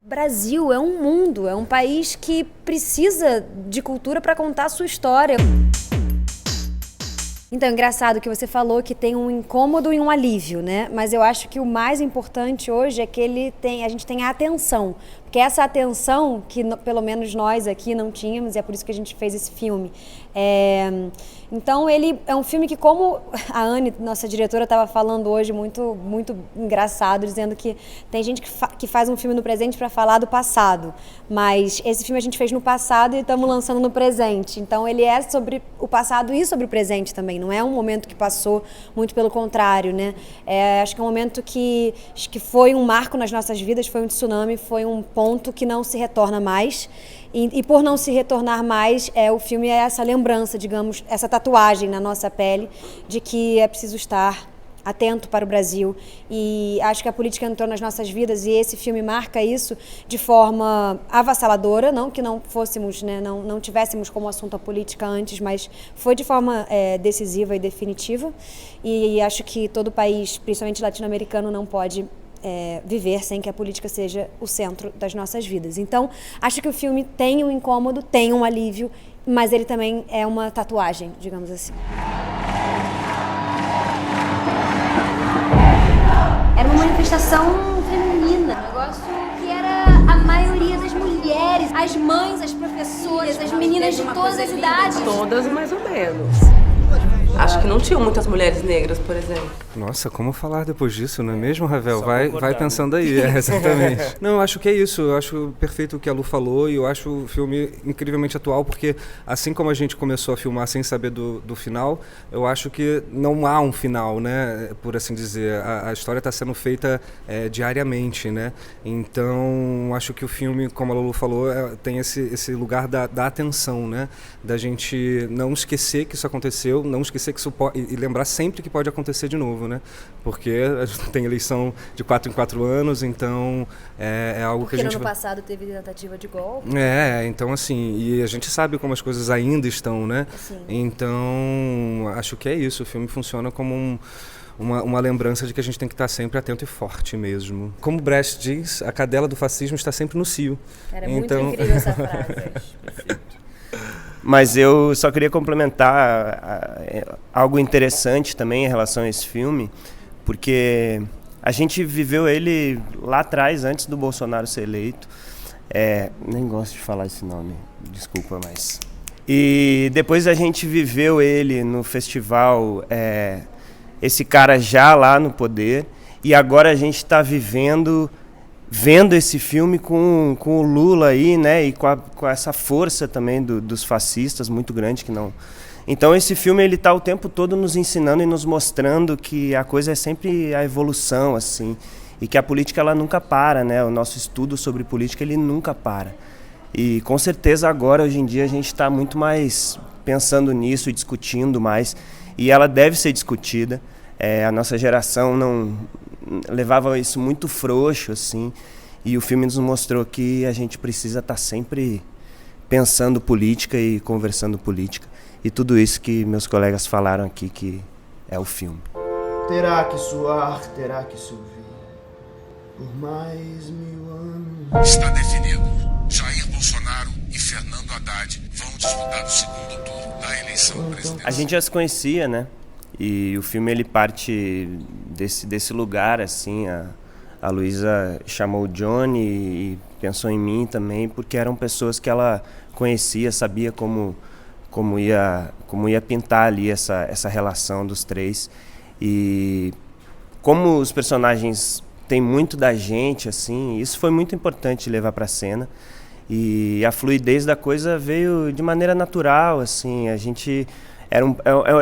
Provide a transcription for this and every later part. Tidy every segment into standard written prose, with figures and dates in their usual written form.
Brasil é um mundo, é um país que precisa de cultura para contar a sua história. Então, engraçado que você falou que tem um incômodo e um alívio, né? Mas eu acho que o mais importante hoje é que a gente tenha atenção. Porque essa atenção que pelo menos nós aqui não tínhamos, e é por isso que a gente fez esse filme. Então ele é um filme que, como a Anne, nossa diretora, estava falando hoje, muito, muito engraçado, dizendo que tem gente que faz um filme no presente para falar do passado, mas esse filme a gente fez no passado e estamos lançando no presente. Então ele é sobre o passado e sobre o presente também, não é um momento que passou, muito pelo contrário, né? Acho que é um momento que foi um marco nas nossas vidas, foi um tsunami, foi um ponto que não se retorna mais. E por não se retornar mais, o filme é essa lembrança, digamos, essa tatuagem na nossa pele de que é preciso estar atento para o Brasil. E acho que a política entrou nas nossas vidas e esse filme marca isso de forma avassaladora, não que não fôssemos, né, não tivéssemos como assunto a política antes, mas foi de forma decisiva e definitiva. E acho que todo país, principalmente latino-americano, não pode viver sem que a política seja o centro das nossas vidas. Então, acho que o filme tem um incômodo, tem um alívio, mas ele também é uma tatuagem, digamos assim. Era uma manifestação feminina, um negócio que era a maioria das mulheres, as mães, as professoras, as meninas de todas as idades. Todas mais ou menos. Acho que não tinham muitas mulheres negras, por exemplo. Nossa, como falar depois disso, não é mesmo, Ravel? Vai pensando aí, exatamente. Não, eu acho que é isso, eu acho perfeito o que a Lu falou e eu acho o filme incrivelmente atual, porque assim como a gente começou a filmar sem saber do final, eu acho que não há um final, né, por assim dizer. A história está sendo feita diariamente, né? Então, acho que o filme, como a Lu falou, tem esse lugar da atenção, né? Da gente não esquecer que isso aconteceu, não esquecer que isso pode, e lembrar sempre que pode acontecer de novo, né? Porque a gente tem eleição de 4 em 4 anos, então é algo porque que a gente... Porque no ano passado teve tentativa de golpe. Então assim, e a gente sabe como as coisas ainda estão, né? Sim. Então, acho que é isso, o filme funciona como uma lembrança de que a gente tem que estar sempre atento e forte mesmo. Como Brecht diz, a cadela do fascismo está sempre no cio. Era muito incrível essa frase. Mas eu só queria complementar algo interessante também em relação a esse filme, porque a gente viveu ele lá atrás, antes do Bolsonaro ser eleito. Nem gosto de falar esse nome, desculpa, mas... E depois a gente viveu ele no festival, esse cara já lá no poder, e agora a gente está vendo esse filme com o Lula aí, né, e com essa força também dos fascistas muito grande que não... Então esse filme ele tá o tempo todo nos ensinando e nos mostrando que a coisa é sempre a evolução, assim, e que a política ela nunca para, né, o nosso estudo sobre política ele nunca para. E com certeza agora, hoje em dia, a gente está muito mais pensando nisso e discutindo mais, e ela deve ser discutida. A nossa geração não levava isso muito frouxo, assim, e o filme nos mostrou que a gente precisa estar sempre pensando política e conversando política, e tudo isso que meus colegas falaram aqui que é o filme. Terá que suar, terá que subir por mais 1000 anos. Está definido. Jair Bolsonaro e Fernando Haddad vão disputar o segundo turno da eleição presidencial. A gente já se conhecia, né? E o filme ele parte desse lugar, assim. A Luísa chamou o Johnny e pensou em mim também, porque eram pessoas que ela conhecia, sabia como ia pintar ali essa relação dos três. E como os personagens têm muito da gente, assim, isso foi muito importante levar para a cena. E a fluidez da coisa veio de maneira natural, assim, a gente...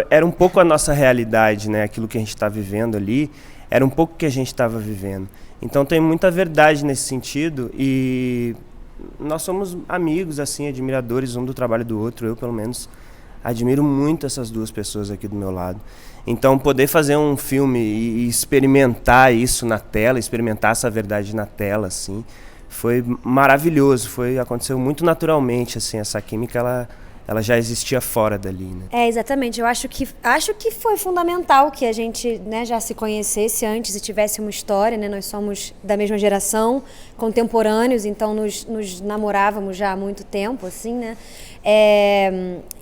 Era um pouco a nossa realidade, né? Aquilo que a gente está vivendo ali, era um pouco o que a gente estava vivendo. Então tem muita verdade nesse sentido e nós somos amigos, assim, admiradores um do trabalho do outro. Eu, pelo menos, admiro muito essas duas pessoas aqui do meu lado. Então poder fazer um filme e experimentar isso na tela, experimentar essa verdade na tela, assim, foi maravilhoso. Aconteceu muito naturalmente, assim, essa química, ela já existia fora dali, né? Exatamente. Eu acho que foi fundamental que a gente, né, já se conhecesse antes e tivesse uma história, né? Nós somos da mesma geração, contemporâneos, então nos namorávamos já há muito tempo, assim, né?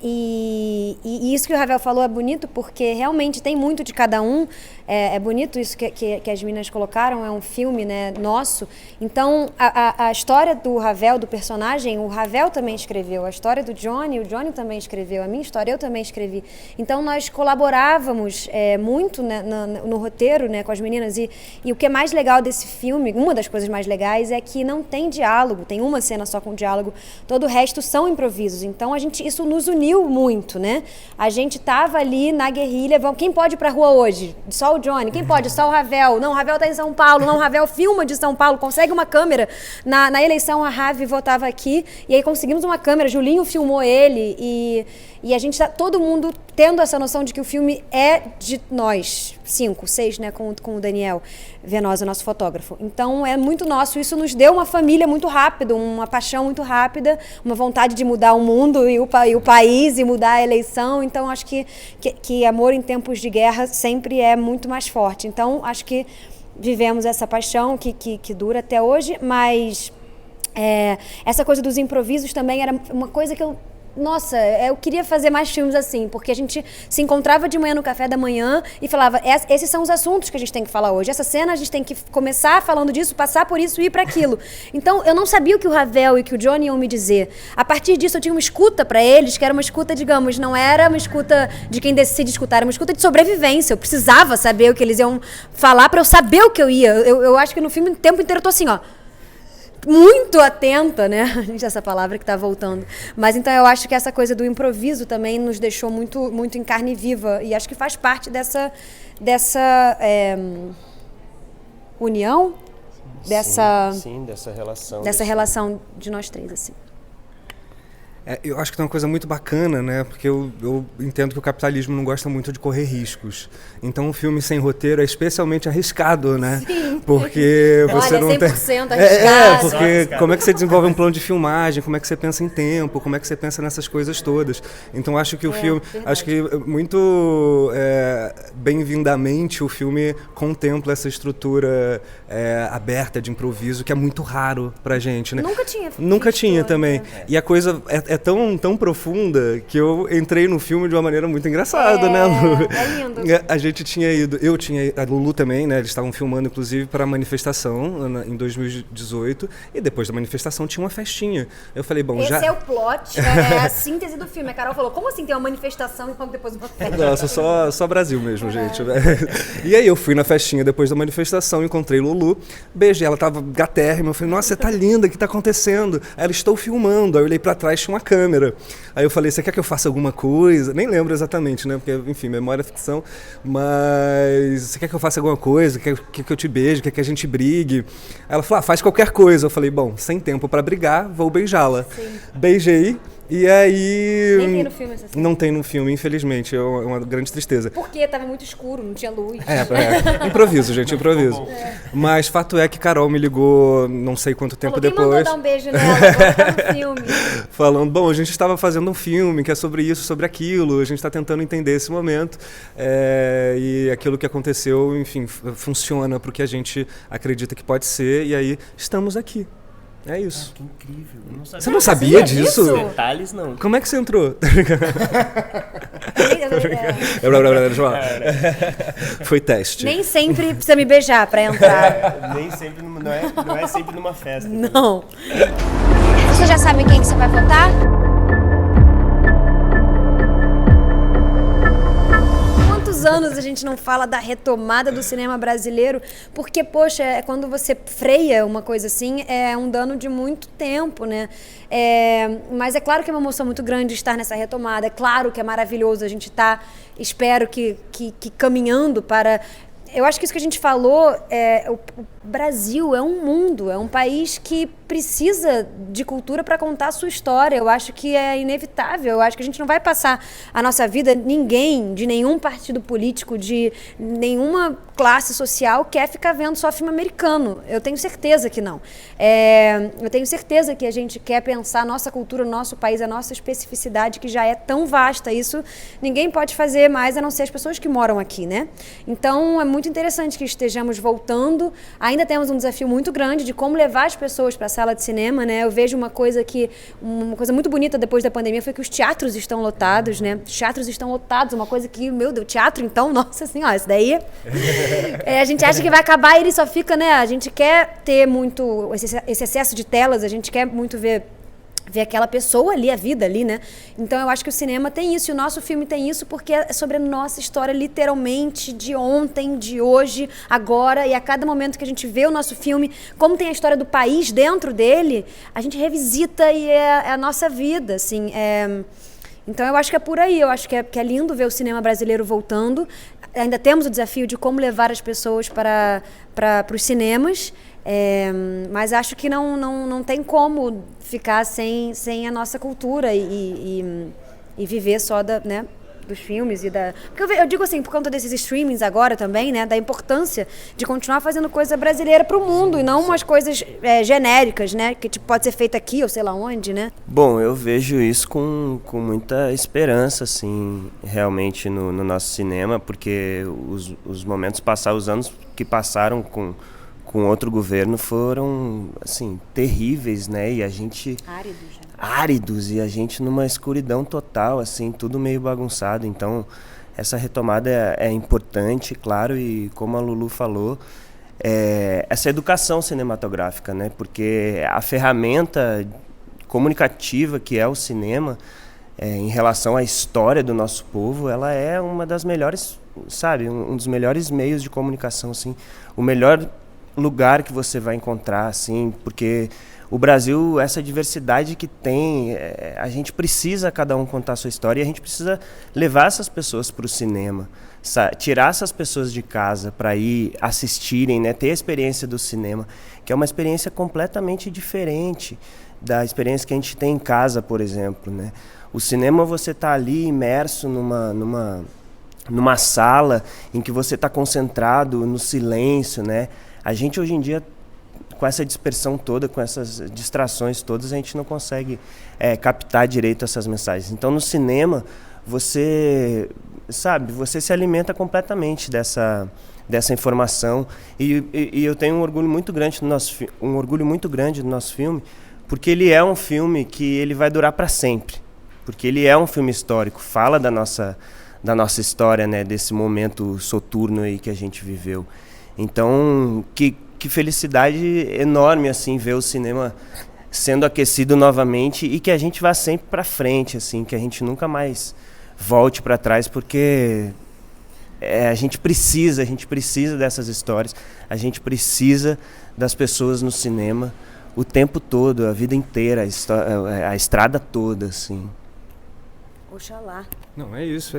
E isso que o Ravel falou é bonito porque realmente tem muito de cada um. É bonito isso que as meninas colocaram, é um filme, né, nosso. Então, a história do Ravel, do personagem, o Ravel também escreveu. A história do Johnny, o Johnny também escreveu. A minha história eu também escrevi. Então, nós colaborávamos muito, né, no roteiro, né, com as meninas. E o que é mais legal desse filme, uma das coisas mais legais, é que não tem diálogo. Tem uma cena só com diálogo. Todo o resto são improvisos. Então, isso nos uniu muito, né? A gente tava ali na guerrilha. Quem pode ir pra rua hoje? Só o Johnny. Quem pode? Só o Ravel. Não, o Ravel tá em São Paulo. Não, o Ravel filma de São Paulo. Consegue uma câmera. Na eleição, a Ravi votava aqui. E aí conseguimos uma câmera. Julinho filmou ele. E a gente tá todo mundo tendo essa noção de que o filme é de nós. 5, 6, né? Com o Daniel Venosa, nosso fotógrafo. Então, é muito nosso. Isso nos deu uma família muito rápido, uma paixão muito rápida, uma vontade de mudar o mundo e o país e mudar a eleição. Então, acho que amor em tempos de guerra sempre é muito mais forte. Então, acho que vivemos essa paixão que dura até hoje, mas essa coisa dos improvisos também era uma coisa que eu queria fazer mais filmes assim, porque a gente se encontrava de manhã no café da manhã e falava, esses são os assuntos que a gente tem que falar hoje, essa cena a gente tem que começar falando disso, passar por isso e ir para aquilo. Então, eu não sabia o que o Ravel e que o Johnny iam me dizer. A partir disso, eu tinha uma escuta para eles, que era uma escuta, digamos, não era uma escuta de quem decide escutar, era uma escuta de sobrevivência. Eu precisava saber o que eles iam falar para eu saber o que eu ia. Eu acho que no filme, o tempo inteiro, eu tô assim, ó, muito atenta, né? Gente, essa palavra que tá voltando. Mas então eu acho que essa coisa do improviso também nos deixou muito, muito em carne viva. E acho que faz parte dessa união, Sim, dessa relação. Dessa relação de nós três, assim. Eu acho que tem uma coisa muito bacana, né? Porque eu entendo que o capitalismo não gosta muito de correr riscos. Então, um filme sem roteiro é especialmente arriscado, né? Sim. Porque você não tem... 100% arriscado. Porque como é que você desenvolve um plano de filmagem, como é que você pensa em tempo, como é que você pensa nessas coisas todas. Então, acho que o filme... Verdade. Acho que muito bem-vindamente o filme contempla essa estrutura aberta de improviso, que é muito raro pra gente, né? Nunca tinha também. E a coisa é tão profunda que eu entrei no filme de uma maneira muito engraçada, né, Lu? É lindo. A gente tinha ido, a Lulu também, né? Eles estavam filmando, inclusive, para a manifestação em 2018, e depois da manifestação tinha uma festinha. Eu falei, bom, Esse é o plot, é a síntese do filme. A Carol falou, como assim tem uma manifestação e depois uma festa? Nossa, só Brasil mesmo, gente. E aí eu fui na festinha depois da manifestação, encontrei Lulu, beijei, ela tava gatérrima, eu falei, nossa, você tá linda, o que tá acontecendo? Aí ela, estou filmando, aí eu olhei pra trás, tinha uma câmera. Aí eu falei, você quer que eu faça alguma coisa? Nem lembro exatamente, né? Porque, enfim, memória é ficção. Mas você quer que eu faça alguma coisa? Quer que eu te beije? Quer que a gente brigue? Aí ela falou, faz qualquer coisa. Eu falei, bom, sem tempo pra brigar, vou beijá-la. Sim. Beijei. E aí... Nem tem no filme essa cena. Não tem no filme, infelizmente. É uma grande tristeza. Porque tava muito escuro, não tinha luz. Improviso, gente, improviso. Mas fato é que Carol me ligou não sei quanto tempo depois. Quem mandou dar um beijo nela? Agora tá no filme. Falando, bom, a gente estava fazendo um filme que é sobre isso, sobre aquilo. A gente está tentando entender esse momento. E aquilo que aconteceu, enfim, funciona para o que a gente acredita que pode ser. E aí, estamos aqui. É isso. Que incrível. Você não sabia disso? Detalhes, não. Como é que você entrou? Foi teste. Nem sempre precisa me beijar pra entrar. Nem sempre, não é sempre numa festa. Não. Você já sabe quem que você vai votar? Anos a gente não fala da retomada do cinema brasileiro, porque, poxa, quando você freia uma coisa assim, é um dano de muito tempo, né? Mas é claro que é uma emoção muito grande estar nessa retomada, é claro que é maravilhoso, a gente tá, espero que caminhando para... Eu acho que isso que a gente falou, o Brasil é um mundo, é um país que precisa de cultura para contar a sua história. Eu acho que é inevitável, eu acho que a gente não vai passar a nossa vida, ninguém, de nenhum partido político, de nenhuma classe social quer ficar vendo só filme americano. Eu tenho certeza que não. Eu tenho certeza que a gente quer pensar a nossa cultura, o nosso país, a nossa especificidade, que já é tão vasta. Isso ninguém pode fazer mais a não ser as pessoas que moram aqui, né? Então, é muito interessante que estejamos voltando. Ainda temos um desafio muito grande de como levar as pessoas para a sala de cinema, né? Eu vejo uma coisa muito bonita depois da pandemia foi que os teatros estão lotados, né? Os teatros estão lotados, uma coisa que, meu Deus, teatro então, nossa senhora, isso daí... a gente acha que vai acabar e ele só fica, né? A gente quer ter muito esse excesso de telas, a gente quer muito ver aquela pessoa ali, a vida ali, né? Então eu acho que o cinema tem isso, e o nosso filme tem isso, porque é sobre a nossa história, literalmente, de ontem, de hoje, agora, e a cada momento que a gente vê o nosso filme, como tem a história do país dentro dele, a gente revisita e é a nossa vida, assim. Então eu acho que é por aí, eu acho que é lindo ver o cinema brasileiro voltando. Ainda temos o desafio de como levar as pessoas para os cinemas, mas acho que não tem como ficar sem a nossa cultura e viver só né, dos filmes porque eu digo assim, por conta desses streamings agora também, né, da importância de continuar fazendo coisa brasileira para o mundo e não umas coisas genéricas, né, que tipo, pode ser feita aqui ou sei lá onde, né? Bom, eu vejo isso com muita esperança, assim, realmente no nosso cinema, porque os momentos passados, os anos que passaram com outro governo foram, assim, terríveis, né, e a gente... áridos, e a gente numa escuridão total, assim, tudo meio bagunçado. Então, essa retomada é importante, claro, e como a Lulu falou, essa educação cinematográfica, né? Porque a ferramenta comunicativa que é o cinema, em relação à história do nosso povo, ela é uma das melhores, sabe, um dos melhores meios de comunicação, assim, o melhor lugar que você vai encontrar, assim, porque... O Brasil, essa diversidade que tem, a gente precisa cada um contar a sua história e a gente precisa levar essas pessoas para o cinema, tirar essas pessoas de casa para ir assistirem, né, ter a experiência do cinema, que é uma experiência completamente diferente da experiência que a gente tem em casa, por exemplo, né? O cinema, você está ali imerso numa sala em que você está concentrado no silêncio, né? A gente hoje em dia, com essa dispersão toda, com essas distrações todas, a gente não consegue captar direito essas mensagens. Então, no cinema, você se alimenta completamente dessa informação. E eu tenho um orgulho muito grande do nosso filme, porque ele é um filme que ele vai durar para sempre. Porque ele é um filme histórico, fala da nossa história, né, desse momento soturno aí que a gente viveu. Então, que felicidade enorme, assim, ver o cinema sendo aquecido novamente e que a gente vá sempre para frente, assim, que a gente nunca mais volte para trás, porque a gente precisa dessas histórias, a gente precisa das pessoas no cinema o tempo todo, a vida inteira, a estrada toda, assim. Oxalá. Não, é isso.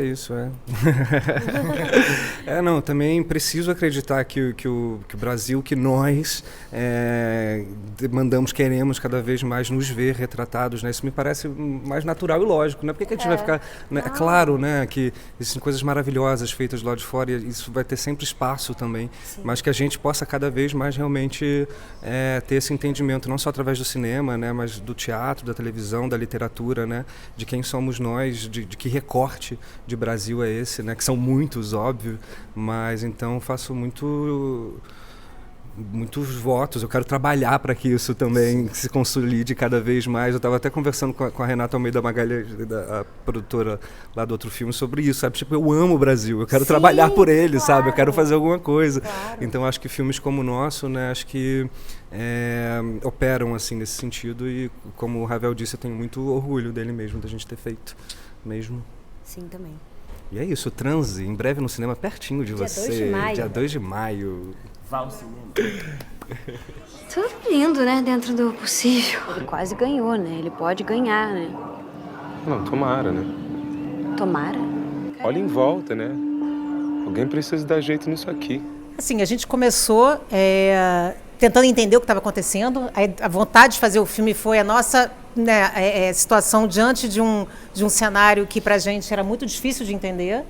Não, também preciso acreditar que o Brasil, que nós demandamos, queremos cada vez mais nos ver retratados, né? Isso me parece mais natural e lógico, né? Por que a gente vai ficar... Né? É claro, né, que existem coisas maravilhosas feitas lá de fora e isso vai ter sempre espaço também, sim, mas que a gente possa cada vez mais realmente ter esse entendimento, não só através do cinema, né, mas do teatro, da televisão, da literatura, né, de quem somos nós, de que recorte de Brasil é esse, né? Que são muitos, óbvio, mas então faço muitos votos, eu quero trabalhar para que isso também se consolide cada vez mais. Eu estava até conversando com a Renata Almeida Magalhães, a produtora lá do outro filme, sobre isso, sabe? Tipo, eu amo o Brasil, eu quero trabalhar por ele, claro, sabe? Eu quero fazer alguma coisa. Claro. Então acho que filmes como o nosso, né, acho que operam assim nesse sentido e, como o Ravel disse, eu tenho muito orgulho dele mesmo, da gente ter feito mesmo. Sim, também. E é isso, Transe, em breve no cinema pertinho de você. 2 de maio. Dia 2 de maio. Vá ao cinema. Tudo lindo, né? Dentro do possível. Ele quase ganhou, né? Ele pode ganhar, né? Não, tomara, né? Tomara? Olha em volta, né? Alguém precisa dar jeito nisso aqui. Assim, a gente começou tentando entender o que estava acontecendo. A vontade de fazer o filme foi a nossa, né, situação diante de um cenário que, para a gente, era muito difícil de entender.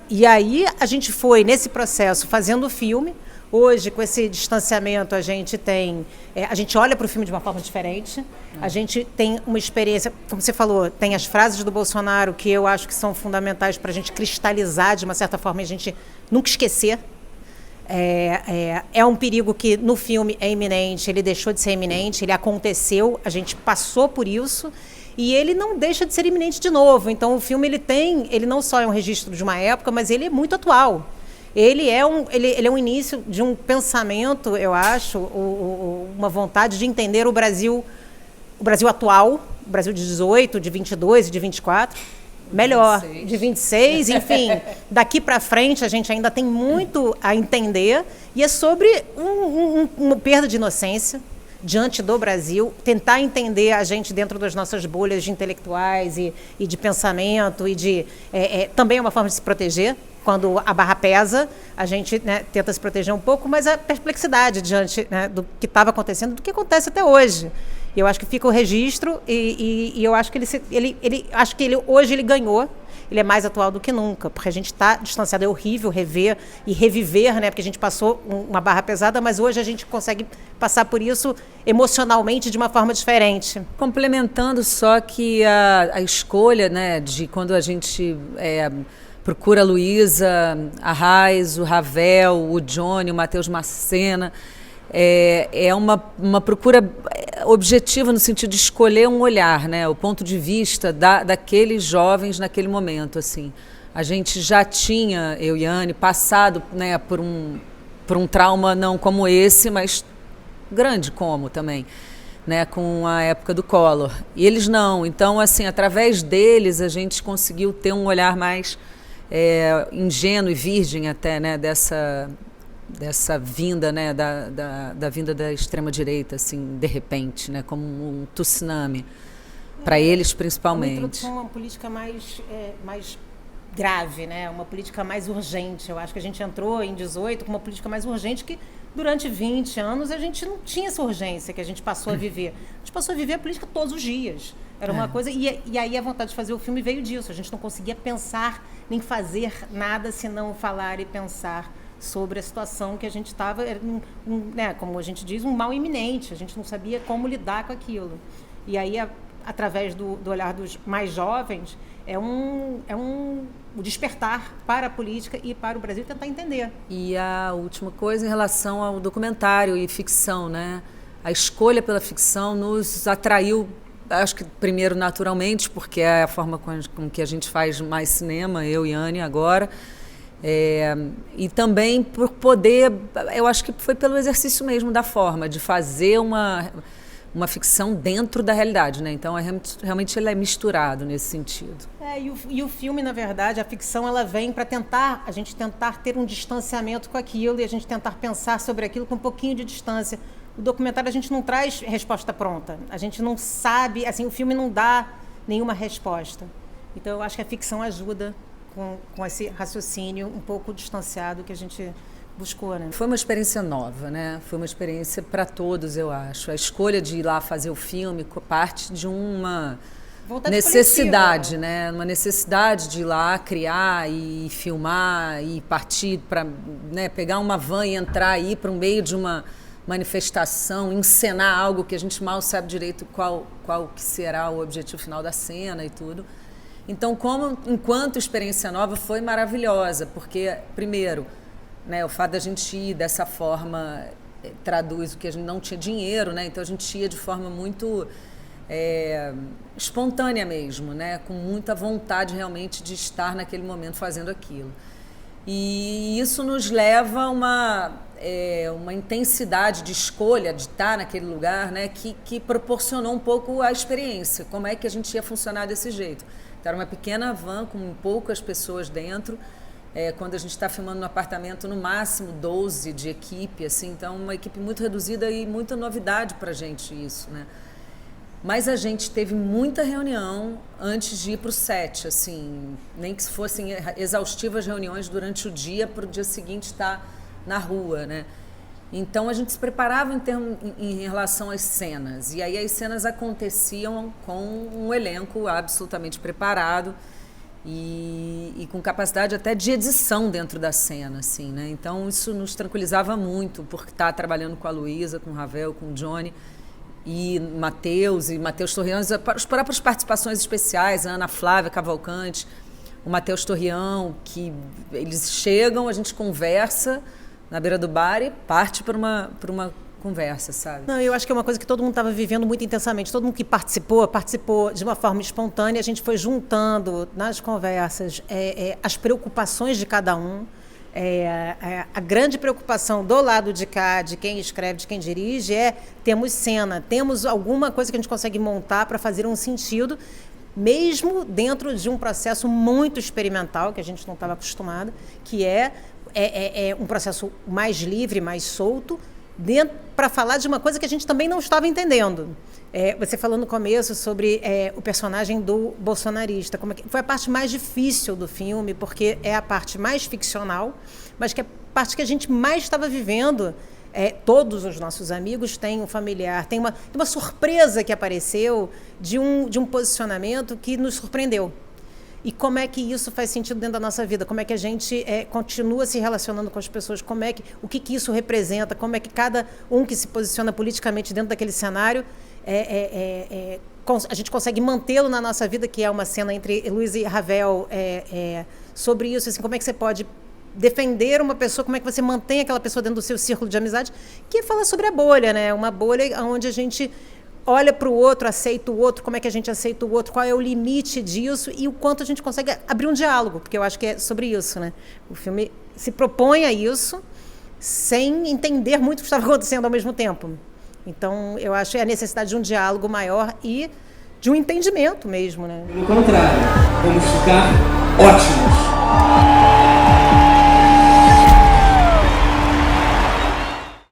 E aí a gente foi, nesse processo, fazendo o filme. Hoje, com esse distanciamento, a gente a gente olha para o filme de uma forma diferente. A gente tem uma experiência, como você falou, tem as frases do Bolsonaro que eu acho que são fundamentais para a gente cristalizar de uma certa forma e a gente nunca esquecer. É um perigo que no filme é iminente, ele deixou de ser iminente, ele aconteceu, a gente passou por isso e ele não deixa de ser iminente de novo. Então o filme ele não só é um registro de uma época, mas ele é muito atual. Ele é um início de um pensamento, eu acho, uma vontade de entender o Brasil atual, o Brasil de 18, de 22 e de 24, melhor, 26. De 26, enfim, daqui para frente a gente ainda tem muito a entender e é sobre uma perda de inocência diante do Brasil, tentar entender a gente dentro das nossas bolhas de intelectuais e de pensamento e também é uma forma de se proteger. Quando a barra pesa, a gente, né, tenta se proteger um pouco, mas a perplexidade diante, né, do que estava acontecendo, do que acontece até hoje. E eu acho que fica o registro e eu acho que hoje ele ganhou, ele é mais atual do que nunca, porque a gente está distanciado, é horrível rever e reviver, né, porque a gente passou uma barra pesada, mas hoje a gente consegue passar por isso emocionalmente de uma forma diferente. Complementando só que a escolha, né, de quando a gente procura a Luísa Arraes, o Ravel, o Johnny, o Matheus Macena. É uma procura objetiva no sentido de escolher um olhar, né? O ponto de vista daqueles jovens naquele momento. Assim. A gente já tinha, eu e Anne, passado, né, por um trauma não como esse, mas grande como também, né, com a época do Collor. E eles não. Então, assim, através deles, a gente conseguiu ter um olhar mais ingênuo e virgem até, né, dessa vinda, né, da vinda da extrema-direita, assim, de repente, né, como um tsunami, para eles principalmente. Uma introdução a uma política mais grave, né, uma política mais urgente. Eu acho que a gente entrou em 18 com uma política mais urgente que durante 20 anos a gente não tinha essa urgência que a gente passou a viver. A gente passou a viver a política todos os dias. Era uma coisa... E aí a vontade de fazer o filme veio disso. A gente não conseguia pensar nem fazer nada senão falar e pensar sobre a situação que a gente estava, né, como a gente diz, um mal iminente. A gente não sabia como lidar com aquilo. E aí, através do olhar dos mais jovens, o despertar para a política e para o Brasil tentar entender. E a última coisa em relação ao documentário e ficção, né? A escolha pela ficção nos atraiu, acho que primeiro naturalmente, porque é a forma com que a gente faz mais cinema, eu e Anne agora, e também por poder, eu acho que foi pelo exercício mesmo da forma, de fazer uma ficção dentro da realidade, né? Então, realmente ele é misturado nesse sentido. E o filme, na verdade, a ficção, ela vem para a gente tentar ter um distanciamento com aquilo e a gente tentar pensar sobre aquilo com um pouquinho de distância. O documentário a gente não traz resposta pronta, a gente não sabe, assim, o filme não dá nenhuma resposta. Então eu acho que a ficção ajuda com esse raciocínio um pouco distanciado que a gente buscou, né? Foi uma experiência nova, né? Foi uma experiência para todos, eu acho. A escolha de ir lá fazer o filme parte de uma necessidade, né? Uma necessidade de ir lá criar e filmar e partir para, né, pegar uma van e entrar e ir para o meio de uma manifestação, encenar algo que a gente mal sabe direito qual que será o objetivo final da cena e tudo. Então, enquanto experiência nova, foi maravilhosa, porque, primeiro, né, o fato da gente ir dessa forma traduz o que a gente não tinha dinheiro, né? Então a gente ia de forma muito espontânea mesmo, né? Com muita vontade realmente de estar naquele momento fazendo aquilo. E isso nos leva a uma intensidade de escolha de estar naquele lugar, né, que proporcionou um pouco a experiência, como é que a gente ia funcionar desse jeito. Então, era uma pequena van com poucas pessoas dentro, quando a gente está filmando no apartamento, no máximo 12 de equipe, assim, então uma equipe muito reduzida e muita novidade para a gente isso, né? Mas a gente teve muita reunião antes de ir para o set, assim, nem que fossem exaustivas reuniões durante o dia para o dia seguinte estar na rua, né? Então a gente se preparava em relação às cenas, e aí as cenas aconteciam com um elenco absolutamente preparado e com capacidade até de edição dentro da cena, assim, né? Então isso nos tranquilizava muito, por estar trabalhando com a Luísa, com o Ravel, com o Johnny e Matheus Torrião, as próprias participações especiais, a Ana Flávia Cavalcante, o Matheus Torrião, que eles chegam, a gente conversa na beira do bar e parte para uma conversa, sabe? Não, eu acho que é uma coisa que todo mundo estava vivendo muito intensamente. Todo mundo que participou de uma forma espontânea. A gente foi juntando nas conversas as preocupações de cada um. A grande preocupação do lado de cá, de quem escreve, de quem dirige, temos cena, temos alguma coisa que a gente consegue montar para fazer um sentido, mesmo dentro de um processo muito experimental, que a gente não estava acostumado, que é um processo mais livre, mais solto, para falar de uma coisa que a gente também não estava entendendo. Você falou no começo sobre o personagem do bolsonarista. Foi a parte mais difícil do filme, porque é a parte mais ficcional, mas que é a parte que a gente mais estava vivendo. Todos os nossos amigos têm um familiar, tem uma surpresa que apareceu de um posicionamento que nos surpreendeu. E como é que isso faz sentido dentro da nossa vida? Como é que a gente continua se relacionando com as pessoas? O que isso representa? Como é que cada um que se posiciona politicamente dentro daquele cenário, a gente consegue mantê-lo na nossa vida, que é uma cena entre Luísa e Ravel, sobre isso, assim, como é que você pode defender uma pessoa, como é que você mantém aquela pessoa dentro do seu círculo de amizade, que fala sobre a bolha, né? Uma bolha onde a gente olha para o outro, aceita o outro, como é que a gente aceita o outro, qual é o limite disso e o quanto a gente consegue abrir um diálogo, porque eu acho que é sobre isso, né? O filme se propõe a isso sem entender muito o que estava acontecendo ao mesmo tempo. Então, eu acho que é a necessidade de um diálogo maior e de um entendimento mesmo, né? Pelo contrário, vamos ficar ótimos.